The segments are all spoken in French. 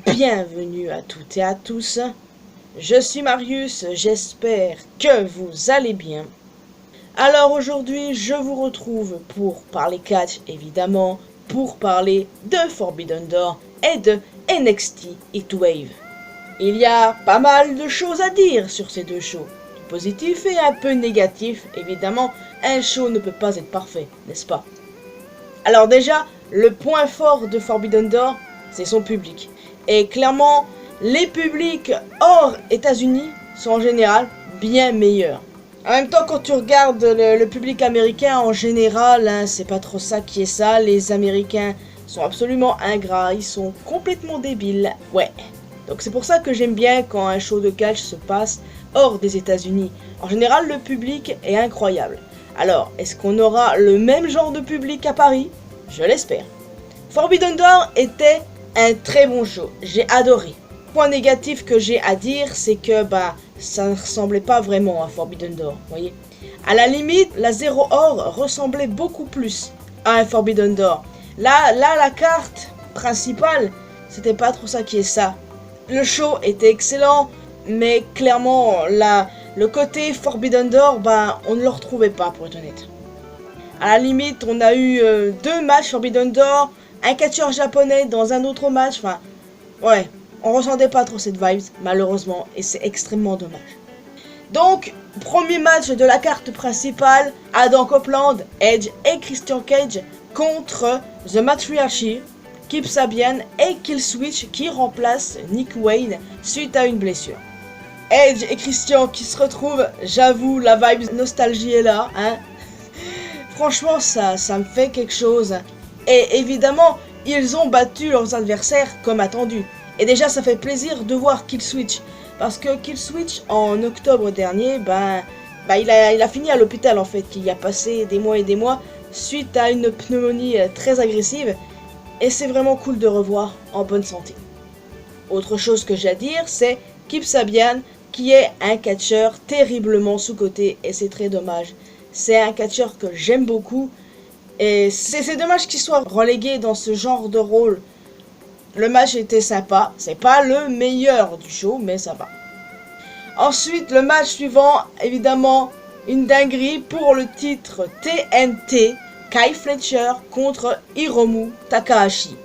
Bienvenue à toutes et à tous, je suis Marius, j'espère que vous allez bien. Alors aujourd'hui je vous retrouve pour parler catch évidemment, pour parler de Forbidden Door et de NXT Heatwave. Il y a pas mal de choses à dire sur ces deux shows, du positif et un peu négatif, évidemment un show ne peut pas être parfait, n'est-ce pas? Alors déjà, le point fort de Forbidden Door, c'est son public. Et clairement, les publics hors États-Unis sont en général bien meilleurs. En même temps, quand tu regardes le public américain en général, hein, c'est pas trop ça qui est ça. Les Américains sont absolument ingrats, ils sont complètement débiles. Ouais. Donc c'est pour ça que j'aime bien quand un show de catch se passe hors des États-Unis. En général, le public est incroyable. Alors, est-ce qu'on aura le même genre de public à Paris? Je l'espère. Forbidden Door était un très bon show, j'ai adoré. Point négatif que j'ai à dire, c'est que ça ne ressemblait pas vraiment à Forbidden Door, voyez. À la limite, la Zero Or ressemblait beaucoup plus à un Forbidden Door. Là, la carte principale, c'était pas trop ça qui est ça. Le show était excellent, mais clairement, le côté Forbidden Door, on ne le retrouvait pas, pour être honnête. À la limite, on a eu 2 matchs Forbidden Door, un catcheur japonais dans un autre match, ouais, on ressentait pas trop cette vibe, malheureusement, et c'est extrêmement dommage. Donc, premier match de la carte principale, Adam Copeland, Edge et Christian Cage contre The Matriarchy, Kip Sabian et Killswitch qui remplace Nick Wayne suite à une blessure. Edge et Christian qui se retrouvent, j'avoue, la vibe nostalgie est là, hein. Franchement, ça me fait quelque chose. Et évidemment, ils ont battu leurs adversaires comme attendu. Et déjà, ça fait plaisir de voir Killswitch. Parce que Killswitch, en octobre dernier, il a fini à l'hôpital en fait. Il y a passé des mois et des mois suite à une pneumonie très agressive. Et c'est vraiment cool de revoir en bonne santé. Autre chose que j'ai à dire, c'est Kip Sabian, qui est un catcheur terriblement sous-coté. Et c'est très dommage. C'est un catcheur que j'aime beaucoup. Et c'est dommage qu'il soit relégué dans ce genre de rôle. Le match était sympa. C'est pas le meilleur du show, mais ça va. Ensuite, le match suivant, évidemment, une dinguerie pour le titre TNT. Kai Fletcher contre Hiromu Takahashi.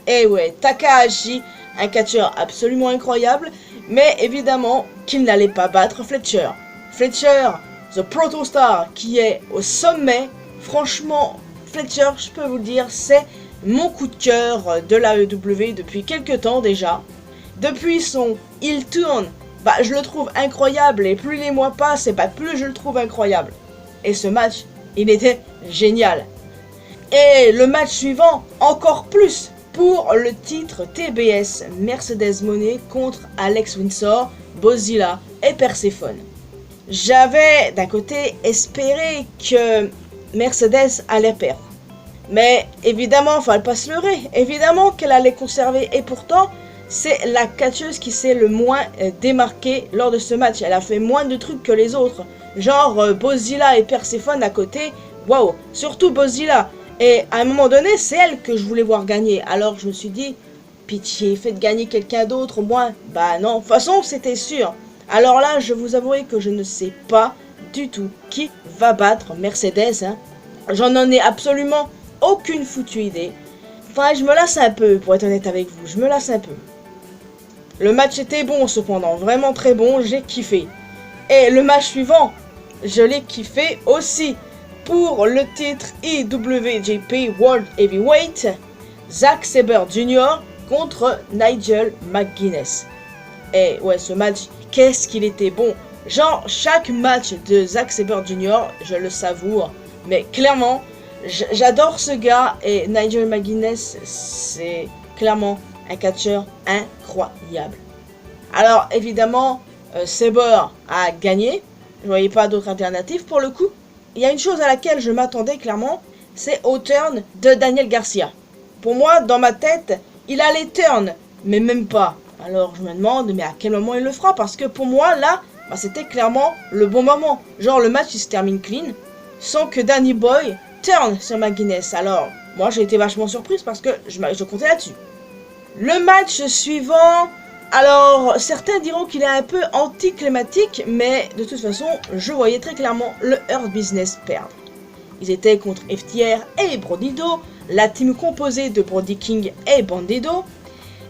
Et ouais, Takahashi, un catcheur absolument incroyable. Mais évidemment qu'il n'allait pas battre Fletcher. Fletcher, The Protostar, qui est au sommet. Franchement, Fletcher, je peux vous le dire, c'est mon coup de cœur de l'AEW depuis quelques temps déjà. Depuis son heel turn, je le trouve incroyable et plus les mois passent, plus je le trouve incroyable. Et ce match, il était génial. Et le match suivant, encore plus, pour le titre TBS Mercedes Moné contre Alex Windsor, Bozilla et Persephone. J'avais d'un côté espéré que Mercedes allait perdre. Mais évidemment, fallait pas se leurrer. Évidemment qu'elle allait conserver. Et pourtant, c'est la catcheuse qui s'est le moins démarquée lors de ce match. Elle a fait moins de trucs que les autres. Genre Bozilla et Persephone à côté. Waouh, surtout Bozilla. Et à un moment donné, c'est elle que je voulais voir gagner. Alors je me suis dit, pitié, faites gagner quelqu'un d'autre au moins. Non, de toute façon, c'était sûr. Alors là, je vous avouerai que je ne sais pas du tout qui va battre Mercedes. Hein. J'en ai absolument aucune foutue idée. Je me lasse un peu, pour être honnête avec vous. Je me lasse un peu. Le match était bon, cependant. Vraiment très bon. J'ai kiffé. Et le match suivant, je l'ai kiffé aussi. Pour le titre IWGP World Heavyweight, Zack Sabre Jr. contre Nigel McGuinness. Et ouais, ce match, qu'est-ce qu'il était bon. Genre, chaque match de Zack Sabre Jr., je le savoure. Mais clairement, j'adore ce gars. Et Nigel McGuinness, c'est clairement un catcheur incroyable. Alors, évidemment, Sabre a gagné. Je voyais pas d'autre alternative pour le coup. Il y a une chose à laquelle je m'attendais clairement, c'est au turn de Daniel Garcia. Pour moi, dans ma tête, il allait turn, mais même pas. Alors je me demande, mais à quel moment il le fera? Parce que pour moi, là, c'était clairement le bon moment. Genre le match il se termine clean, sans que Danny Boy turn sur McGuinness. Alors, Moi, j'ai été vachement surprise parce que je comptais là-dessus. Le match suivant, alors certains diront qu'il est un peu anticlimatique, mais de toute façon, je voyais très clairement le Hurt Business perdre. Ils étaient contre FTR et Brodido, la team composée de Brody King et Bandido.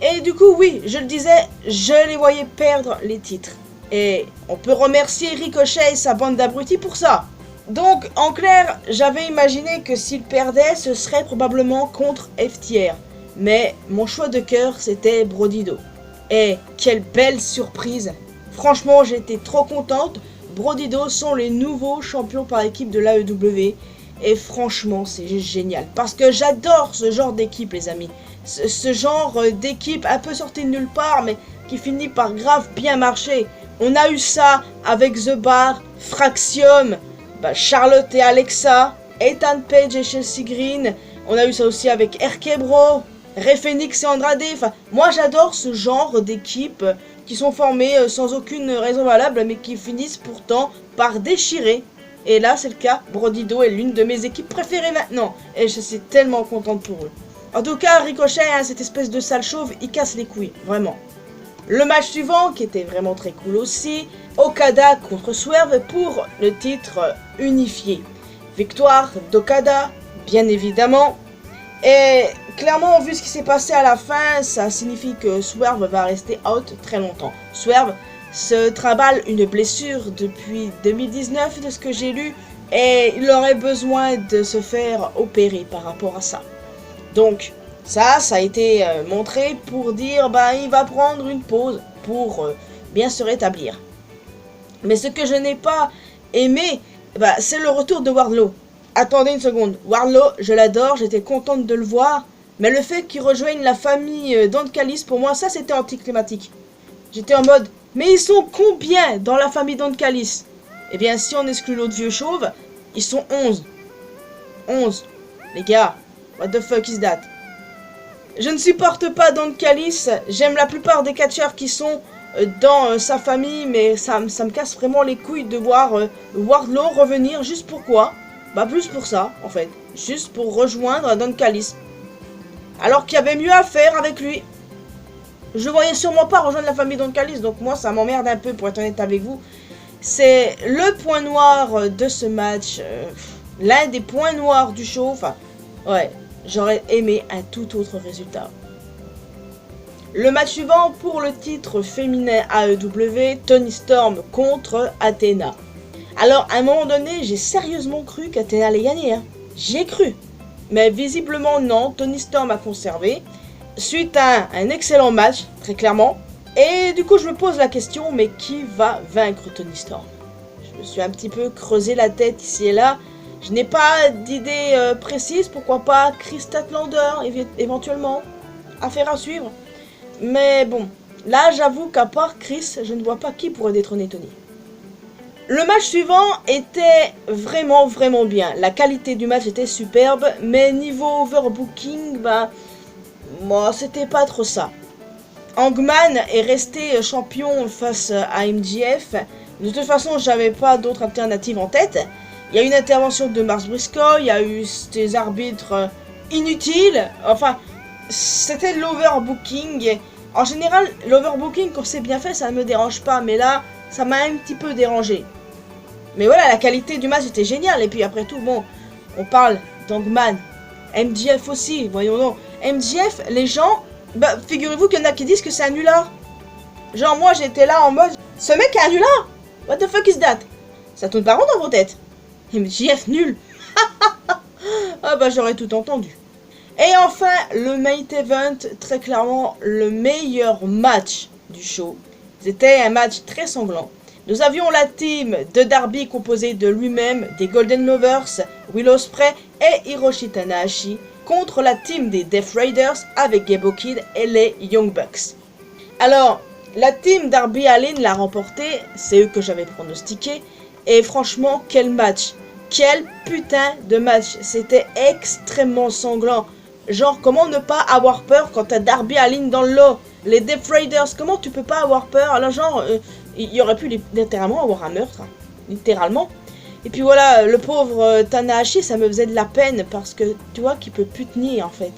Et du coup, oui, je le disais, je les voyais perdre les titres. Et on peut remercier Ricochet et sa bande d'abrutis pour ça. Donc, en clair, j'avais imaginé que s'ils perdaient, ce serait probablement contre FTR. Mais mon choix de cœur, c'était Brodido. Et quelle belle surprise! Franchement, j'étais trop contente. Brodido sont les nouveaux champions par équipe de l'AEW. Et franchement, c'est juste génial. Parce que j'adore ce genre d'équipe, les amis. Ce genre d'équipe un peu sortie de nulle part, mais qui finit par grave bien marcher. On a eu ça avec The Bar, Fraxium, Charlotte et Alexa, Ethan Page et Chelsea Green. On a eu ça aussi avec RK Bro, Rey Fenix et Andrade. Enfin, moi j'adore ce genre d'équipe qui sont formées sans aucune raison valable, mais qui finissent pourtant par déchirer. Et là, c'est le cas. Brodido est l'une de mes équipes préférées maintenant. Et je suis tellement contente pour eux. En tout cas, Ricochet, cette espèce de sale chauve, il casse les couilles. Vraiment. Le match suivant, qui était vraiment très cool aussi. Okada contre Swerve pour le titre unifié. Victoire d'Okada, bien évidemment. Et clairement, vu ce qui s'est passé à la fin, ça signifie que Swerve va rester out très longtemps. Swerve se trimballe une blessure depuis 2019 de ce que j'ai lu et il aurait besoin de se faire opérer par rapport à ça. Donc ça a été montré pour dire il va prendre une pause pour bien se rétablir. Mais ce que je n'ai pas aimé, c'est le retour de Wardlow. Attendez une seconde, Wardlow, je l'adore, j'étais contente de le voir, mais le fait qu'il rejoigne la famille Don Callis, pour moi ça c'était anticlimatique. J'étais en mode, mais ils sont combien dans la famille Don Callis? Eh bien, si on exclut l'autre vieux chauve, ils sont 11. 11. Les gars, what the fuck is that? Je ne supporte pas Don Callis. J'aime la plupart des catcheurs qui sont dans sa famille, mais ça me casse vraiment les couilles de voir Wardlow revenir. Juste pourquoi? Plus pour ça, en fait. Juste pour rejoindre Don Callis. Alors qu'il y avait mieux à faire avec lui. Je voyais sûrement pas rejoindre la famille Don Callis, donc moi ça m'emmerde un peu pour être honnête avec vous. C'est le point noir de ce match, l'un des points noirs du show. Enfin, ouais, j'aurais aimé un tout autre résultat. Le match suivant pour le titre féminin AEW, Toni Storm contre Athena. Alors à un moment donné, j'ai sérieusement cru qu'Athena allait gagner. J'y ai cru. Mais visiblement non, Toni Storm a conservé. Suite à un excellent match, très clairement. Et du coup, je me pose la question, mais qui va vaincre Toni Storm? Je me suis un petit peu creusé la tête ici et là. Je n'ai pas d'idée précise, pourquoi pas Chris Statlander, éventuellement. Affaire à suivre. Mais bon, là, j'avoue qu'à part Chris, je ne vois pas qui pourrait détrôner Toni. Le match suivant était vraiment bien. La qualité du match était superbe, mais niveau overbooking, moi, c'était pas trop ça. Hangman est resté champion face à MJF. De toute façon, j'avais pas d'autre alternative en tête. Il y a eu une intervention de Mars Briscoe, il y a eu des arbitres inutiles. Enfin, c'était de l'overbooking. En général, l'overbooking, quand c'est bien fait, ça ne me dérange pas. Mais là, ça m'a un petit peu dérangé. Mais voilà, la qualité du match était géniale. Et puis après tout, bon, on parle d'Hangman. MJF aussi, voyons donc. MJF, les gens, figurez-vous qu'il y en a qui disent que c'est un nulard. Genre moi j'étais là en mode, ce mec est un nulard. What the fuck is that? Ça tourne pas rond dans vos têtes. MJF nul. J'aurais tout entendu. Et enfin, le main event, très clairement le meilleur match du show. C'était un match très sanglant. Nous avions la team de Darby composée de lui-même, des Golden Lovers, Will Ospreay et Hiroshi Tanahashi, contre la team des Death Raiders avec Gabo Kid et les Young Bucks. Alors, la team Darby Allin l'a remporté, c'est eux que j'avais pronostiqué, et franchement, quel match! Quel putain de match! C'était extrêmement sanglant. Genre, comment ne pas avoir peur quand t'as Darby Allin dans le lot? Les Death Raiders, comment tu peux pas avoir peur? Alors genre, il y aurait pu littéralement avoir un meurtre, littéralement. Et puis voilà, le pauvre Tanahashi, ça me faisait de la peine parce que tu vois qu'il peut plus tenir en fait.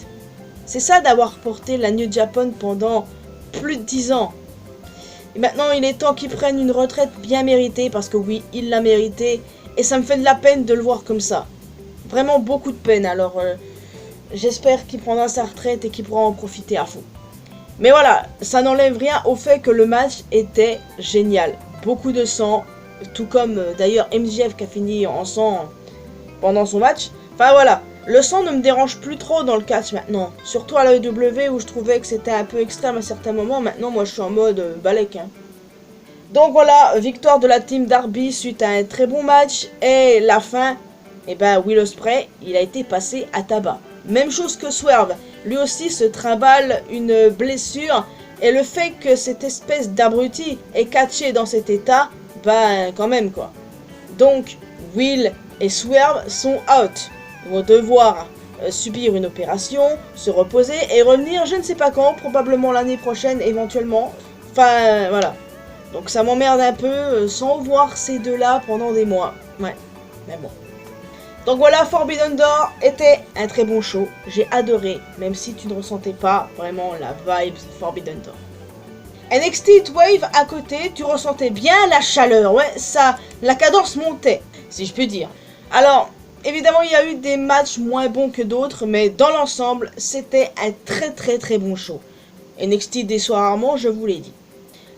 C'est ça d'avoir porté la New Japan pendant plus de 10 ans. Et maintenant, il est temps qu'il prenne une retraite bien méritée parce que oui, il l'a mérité. Et ça me fait de la peine de le voir comme ça. Vraiment beaucoup de peine. Alors, j'espère qu'il prendra sa retraite et qu'il pourra en profiter à fond. Mais voilà, ça n'enlève rien au fait que le match était génial. Beaucoup de sang, tout comme d'ailleurs MJF qui a fini en sang pendant son match. Enfin voilà, le sang ne me dérange plus trop dans le catch maintenant. Surtout à l'AEW où je trouvais que c'était un peu extrême à certains moments. Maintenant, moi je suis en mode balèque. Hein. Donc voilà, victoire de la team Darby suite à un très bon match. Et la fin, eh ben Will Ospreay, il a été passé à tabac. Même chose que Swerve, lui aussi se trimballe une blessure. Et le fait que cette espèce d'abruti est catché dans cet état, ben quand même quoi. Donc Will et Swerve sont out. Ils vont devoir subir une opération, se reposer et revenir je ne sais pas quand, probablement l'année prochaine éventuellement. Enfin voilà. Donc ça m'emmerde un peu sans voir ces deux-là pendant des mois. Ouais, mais bon. Donc voilà, Forbidden Door était un très bon show. J'ai adoré, même si tu ne ressentais pas vraiment la vibe Forbidden Door. NXT Heatwave à côté, tu ressentais bien la chaleur. Ouais, ça, la cadence montait, si je puis dire. Alors, évidemment, il y a eu des matchs moins bons que d'autres, mais dans l'ensemble, c'était un très bon show. NXT déçoit rarement, je vous l'ai dit.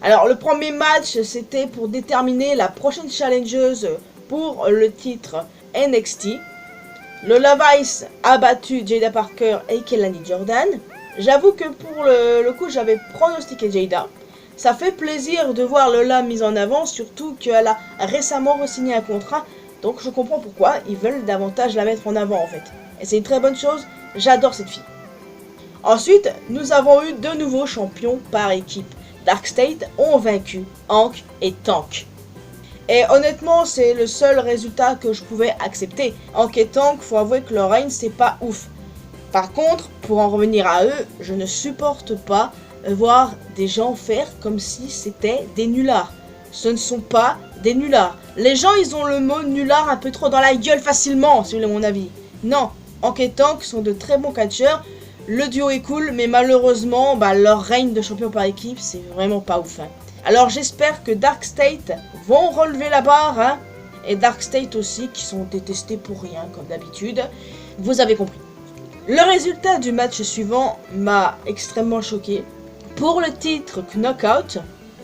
Alors, le premier match, c'était pour déterminer la prochaine challengeuse pour le titre NXT. Lola Vice a battu Jada Parker et Kelani Jordan. J'avoue que pour le coup, j'avais pronostiqué Jada. Ça fait plaisir de voir Lola mise en avant, surtout qu'elle a récemment re-signé un contrat. Donc je comprends pourquoi ils veulent davantage la mettre en avant en fait. Et c'est une très bonne chose, j'adore cette fille. Ensuite, nous avons eu deux nouveaux champions par équipe. Dark State ont vaincu Hank et Tank. Et honnêtement, c'est le seul résultat que je pouvais accepter. Hank et Tank, faut avouer que leur règne, c'est pas ouf. Par contre, pour en revenir à eux, je ne supporte pas voir des gens faire comme si c'était des nullards. Ce ne sont pas des nullards. Les gens, ils ont le mot nullard un peu trop dans la gueule facilement, si vous voulez mon avis. Non, Hank et Tank sont de très bons catcheurs. Le duo est cool, mais malheureusement, leur règne de champion par équipe, c'est vraiment pas ouf. Hein. Alors j'espère que Dark State vont relever la barre, hein, et Dark State aussi, qui sont détestés pour rien, comme d'habitude. Vous avez compris. Le résultat du match suivant m'a extrêmement choqué. Pour le titre Knockout,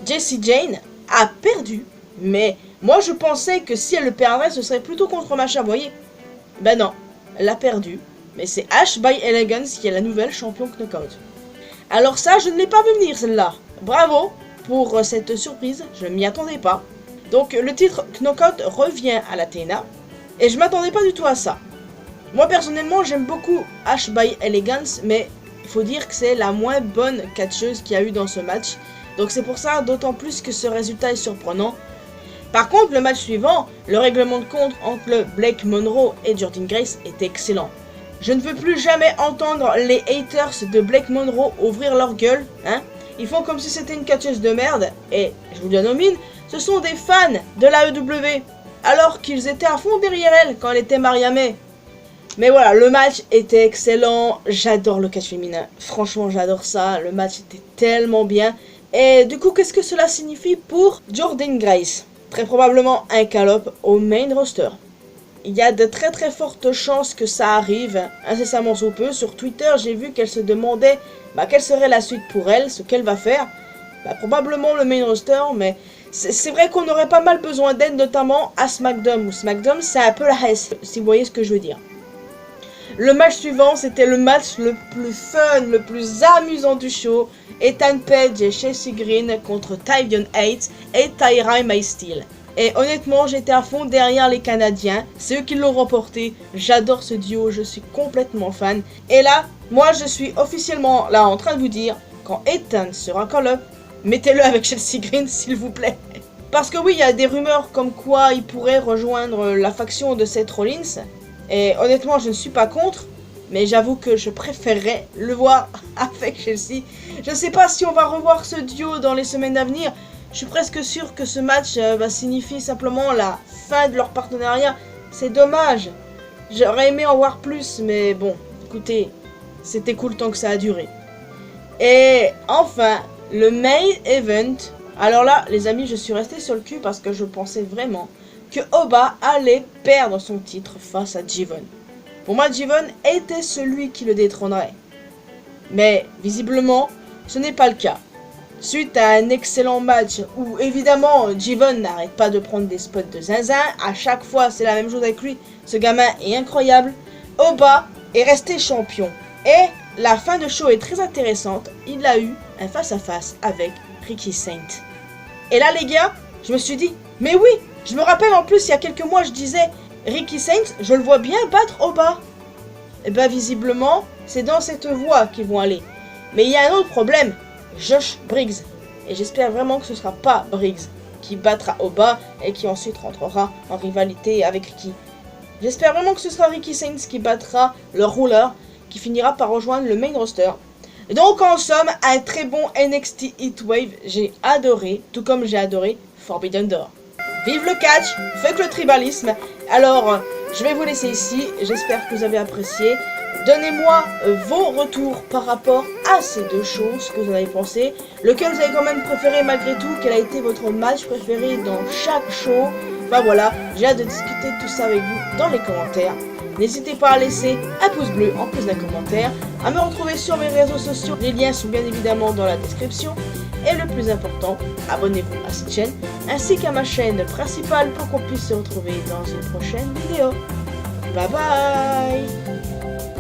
Jessie Jane a perdu, mais moi je pensais que si elle le perdrait, ce serait plutôt contre Masha, vous voyez. Ben non, elle a perdu, mais c'est Ash by Elegance qui est la nouvelle champion Knockout. Alors ça, je ne l'ai pas vu venir celle-là. Bravo pour cette surprise, je ne m'y attendais pas. Donc le titre Knockout revient à la TNA, et je m'attendais pas du tout à ça. Moi personnellement, j'aime beaucoup Ash by Elegance, mais il faut dire que c'est la moins bonne catcheuse qu'il y a eu dans ce match. Donc c'est pour ça, d'autant plus que ce résultat est surprenant. Par contre, le match suivant, le règlement de compte entre Blake Monroe et Jordynne Grace est excellent. Je ne veux plus jamais entendre les haters de Blake Monroe ouvrir leur gueule, hein. Ils font comme si c'était une catcheuse de merde, et je vous le nomine, ce sont des fans de l'AEW, alors qu'ils étaient à fond derrière elle quand elle était Maria May. Mais voilà, le match était excellent, j'adore le catch féminin, franchement j'adore ça, le match était tellement bien. Et du coup, qu'est-ce que cela signifie pour Jordynne Grace? Très probablement un call-up au main roster. Il y a de très fortes chances que ça arrive, incessamment sous peu. Sur Twitter, j'ai vu qu'elle se demandait quelle serait la suite pour elle, ce qu'elle va faire. Probablement le main roster, mais c'est vrai qu'on aurait pas mal besoin d'aide, notamment à SmackDown. Ou SmackDown, c'est un peu la S, si vous voyez ce que je veux dire. Le match suivant, c'était le match le plus fun, le plus amusant du show. Ethan Page et Chelsea Green contre Tavion Heights et Tyra Maysteel. Et honnêtement, j'étais à fond derrière les Canadiens. C'est eux qui l'ont remporté. J'adore ce duo, je suis complètement fan. Et là, moi je suis officiellement là en train de vous dire, quand Ethan sera call-up, mettez-le avec Chelsea Green s'il vous plaît. Parce que oui, il y a des rumeurs comme quoi il pourrait rejoindre la faction de Seth Rollins. Et honnêtement, je ne suis pas contre. Mais j'avoue que je préférerais le voir avec Chelsea. Je ne sais pas si on va revoir ce duo dans les semaines à venir. Je suis presque sûr que ce match va signifier simplement la fin de leur partenariat. C'est dommage. J'aurais aimé en voir plus, mais bon, écoutez, c'était cool tant que ça a duré. Et enfin, le main event. Alors là, les amis, je suis resté sur le cul parce que je pensais vraiment que Oba allait perdre son titre face à G1. Pour moi, G1 était celui qui le détrônerait. Mais visiblement, ce n'est pas le cas. Suite à un excellent match où évidemment G1 n'arrête pas de prendre des spots de zinzin, à chaque fois c'est la même chose avec lui, ce gamin est incroyable, Oba est resté champion. Et la fin de show est très intéressante, il a eu un face-à-face avec Ricky Saint. Et là les gars, je me suis dit, mais oui, je me rappelle en plus il y a quelques mois je disais, Ricky Saint, je le vois bien battre Oba. Et bien visiblement, c'est dans cette voie qu'ils vont aller. Mais il y a un autre problème, Josh Briggs. Et j'espère vraiment que ce ne sera pas Briggs qui battra Oba et qui ensuite rentrera en rivalité avec Ricky. J'espère vraiment que ce sera Ricky Saints qui battra le Ruler, qui finira par rejoindre le main roster. Et donc en somme, un très bon NXT Heatwave, j'ai adoré, tout comme j'ai adoré Forbidden Door. Vive le catch, fuck le tribalisme. Alors, je vais vous laisser ici, j'espère que vous avez apprécié. Donnez-moi vos retours par rapport à ces deux choses, ce que vous en avez pensé. Lequel vous avez quand même préféré malgré tout, quel a été votre match préféré dans chaque show. Enfin voilà, j'ai hâte de discuter de tout ça avec vous dans les commentaires. N'hésitez pas à laisser un pouce bleu en plus d'un commentaire, à me retrouver sur mes réseaux sociaux, les liens sont bien évidemment dans la description. Et le plus important, abonnez-vous à cette chaîne, ainsi qu'à ma chaîne principale pour qu'on puisse se retrouver dans une prochaine vidéo. Bye bye!